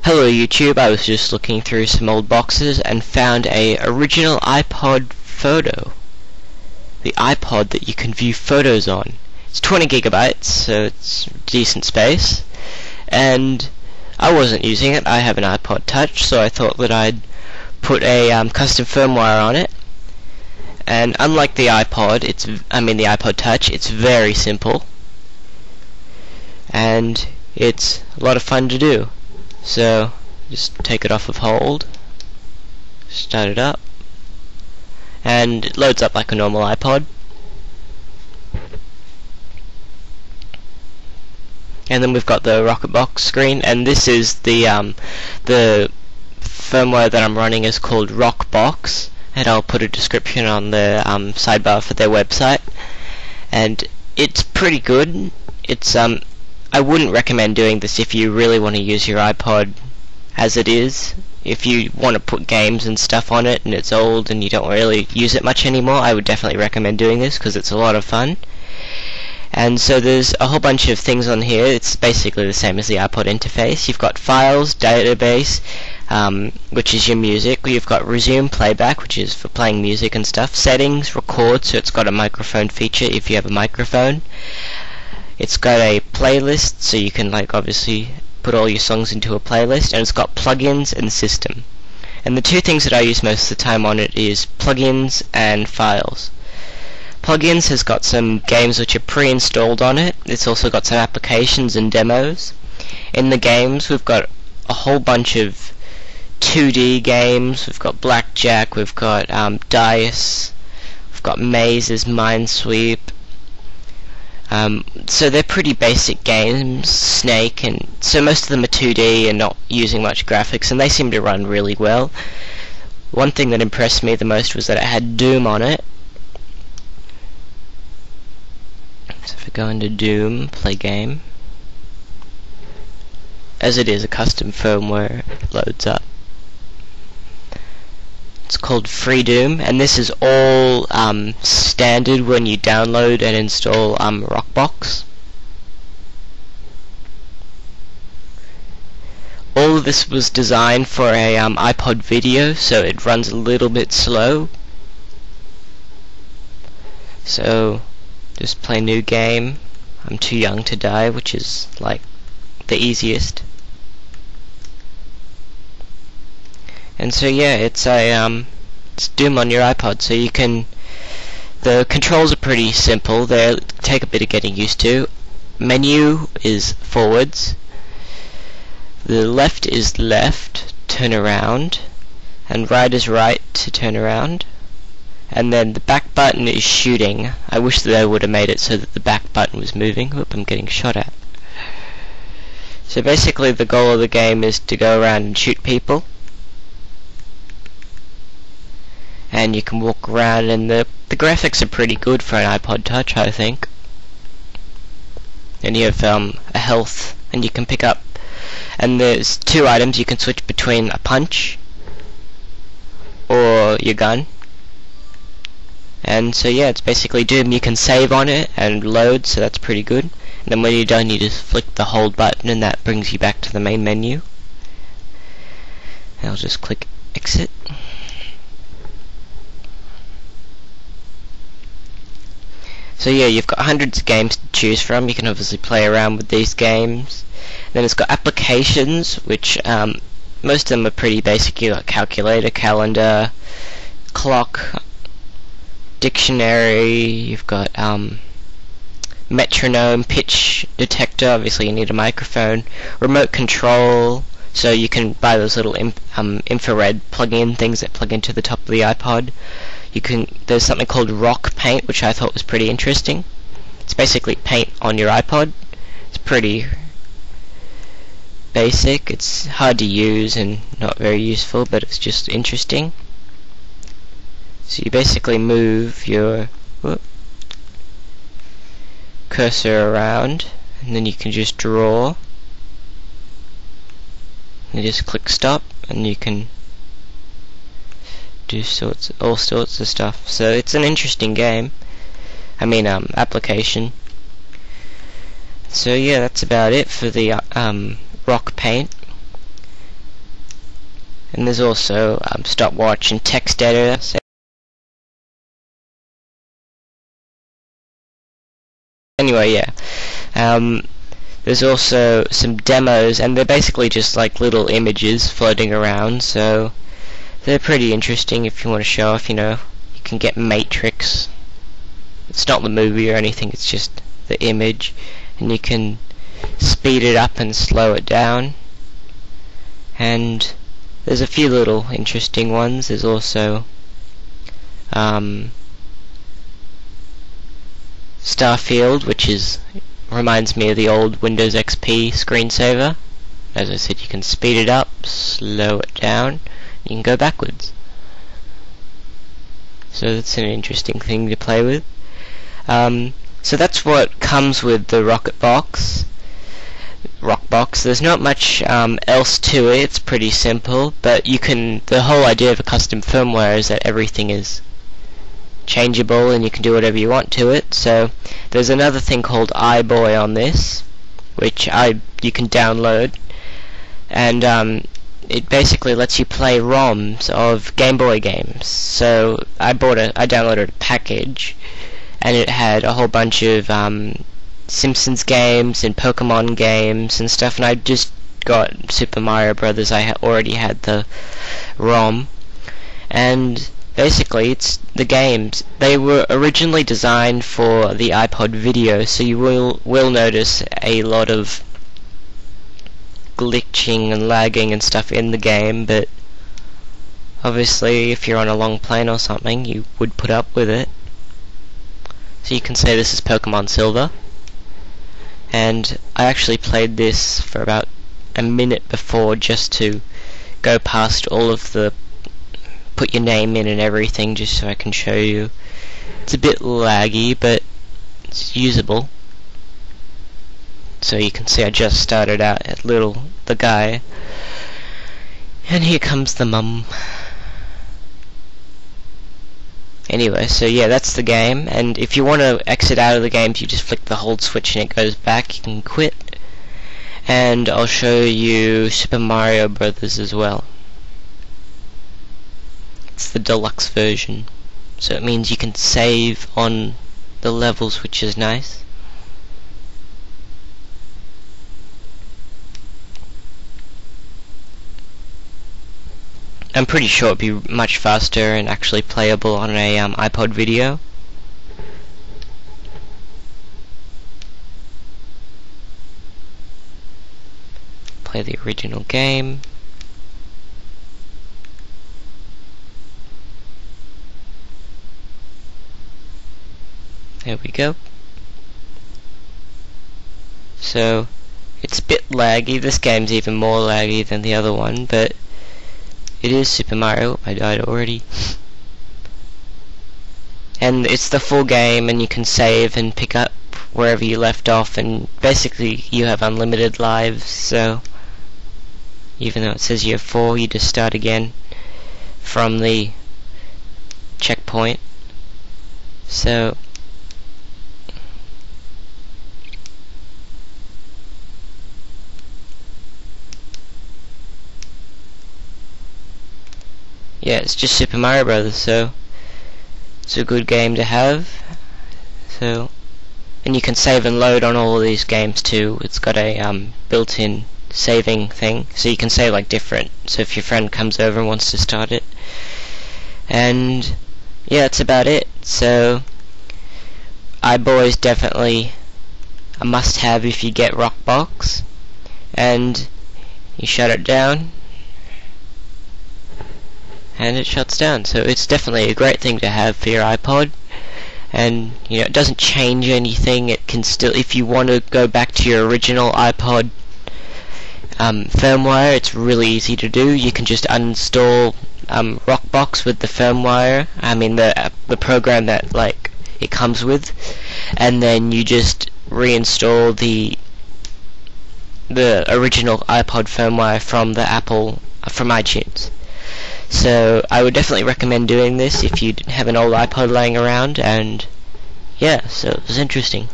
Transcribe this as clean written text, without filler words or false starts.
Hello YouTube, I was just looking through some old boxes and found a original iPod photo. The iPod that you can view photos on. It's 20 gigabytes, so it's decent space. And I wasn't using it. I have an iPod Touch, so I thought that I'd put a custom firmware on it. And unlike the iPod, the iPod Touch, it's very simple. And it's a lot of fun to do. So, just take it off of hold, start it up, and it loads up like a normal iPod. And then we've got the Rockbox screen, and this is the firmware that I'm running is called Rockbox, and I'll put a description on the sidebar for their website. And it's pretty good. It's I wouldn't recommend doing this if you really want to use your iPod as it is. If you want to put games and stuff on it and it's old and you don't really use it much anymore, I would definitely recommend doing this because it's a lot of fun. And so there's a whole bunch of things on here. It's basically the same as the iPod interface. You've got files, database, which is your music. You've got resume playback, which is for playing music and stuff. Settings, record, so it's got a microphone feature if you have a microphone. It's got a playlist, so you can obviously put all your songs into a playlist, and it's got plugins and system. And the two things that I use most of the time on it is plugins and files. Plugins has got some games which are pre-installed on it. It's also got some applications and demos. In the games, we've got a whole bunch of 2D games. We've got Blackjack, we've got Dice, we've got Mazes, Minesweep. So they're pretty basic games, Snake, and so most of them are 2D and not using much graphics, and they seem to run really well. One thing that impressed me the most was that it had Doom on it. So if I go into Doom, play game, as it is a custom firmware, it loads up. It's called Free Doom, and this is all standard when you download and install Rockbox. All of this was designed for a iPod video, so it runs a little bit slow. So just play new game. I'm too young to die, which is like the easiest. And so yeah, it's Doom on your iPod, so you can. The controls are pretty simple. They take a bit of getting used to. Menu is forwards. The left is left, turn around, and right is right to turn around. And then the back button is shooting. I wish that I would have made it so that the back button was moving. Oop, I'm getting shot at. So basically, the goal of the game is to go around and shoot people. And you can walk around, and the graphics are pretty good for an iPod Touch, I think. And you have a health, and you can pick up, and there's two items you can switch between: a punch or your gun. And so yeah, it's basically Doom. You can save on it and load, so that's pretty good. And then when you're done, you just flick the hold button, and that brings you back to the main menu. And I'll just click exit. So yeah, you've got hundreds of games to choose from. You can obviously play around with these games. Then it's got applications, which most of them are pretty basic. You've got calculator, calendar, clock, dictionary. You've got metronome, pitch detector. Obviously you need a microphone. Remote control, so you can buy those little infrared plug-in things that plug into the top of the iPod. There's something called Rock Paint, which I thought was pretty interesting. It's basically paint on your iPod. It's pretty basic. It's hard to use and not very useful, but it's just interesting. So you basically move your cursor around, and then you can just draw. You just click stop, and you can do all sorts of stuff. So it's an interesting game. Application. So yeah, that's about it for the Rock Paint. And there's also stopwatch and text editor. So anyway, yeah. There's also some demos, and they're basically just like little images floating around, so they're pretty interesting if you want to show off, you know. You can get Matrix. It's not the movie or anything, it's just the image, and you can speed it up and slow it down. And there's a few little interesting ones. There's also Starfield, which reminds me of the old Windows XP screensaver. As I said, you can speed it up, slow it down, you can go backwards. So that's an interesting thing to play with. So that's what comes with the Rockbox. There's not much else to it. It's pretty simple, but the whole idea of a custom firmware is that everything is changeable and you can do whatever you want to it. So there's another thing called ipod on this, which you can download, and it basically lets you play ROMs of Game Boy games. So I downloaded a package, and it had a whole bunch of Simpsons games and Pokemon games and stuff, and I just got Super Mario Brothers. I already had the ROM, and basically it's the games. They were originally designed for the iPod video, so you will notice a lot of glitching and lagging and stuff in the game, but obviously if you're on a long plane or something, you would put up with it. So you can say this is Pokemon Silver, and I actually played this for about a minute before, just to go past all of the put your name in and everything, just so I can show you. It's a bit laggy, but it's usable. So you can see I just started out at the guy, and here comes the mum. Anyway, so yeah, that's the game, and if you want to exit out of the game, you just flick the hold switch and it goes back. You can quit, and I'll show you Super Mario Brothers as well. It's the deluxe version, so it means you can save on the levels, which is nice. I'm pretty sure it'd be much faster and actually playable on a iPod video. Play the original game. There we go. So it's a bit laggy. This game's even more laggy than the other one, but it is Super Mario. I died already. And it's the full game, and you can save and pick up wherever you left off, and basically you have unlimited lives, so even though it says you have 4, you just start again from the checkpoint. So yeah, it's just Super Mario Brothers, so it's a good game to have. So, and you can save and load on all of these games too. It's got a built-in saving thing, so you can save like different. So if your friend comes over and wants to start it, and yeah, that's about it. So, ipod is definitely a must-have if you get Rockbox, and you shut it down, and it shuts down. So it's definitely a great thing to have for your iPod, and you know, it doesn't change anything. It can still, if you want to go back to your original iPod firmware, it's really easy to do. You can just uninstall Rockbox with the firmware, I mean the program that like it comes with, and then you just reinstall the original iPod firmware from from iTunes. So I would definitely recommend doing this if you have an old iPod laying around, and yeah, so it was interesting.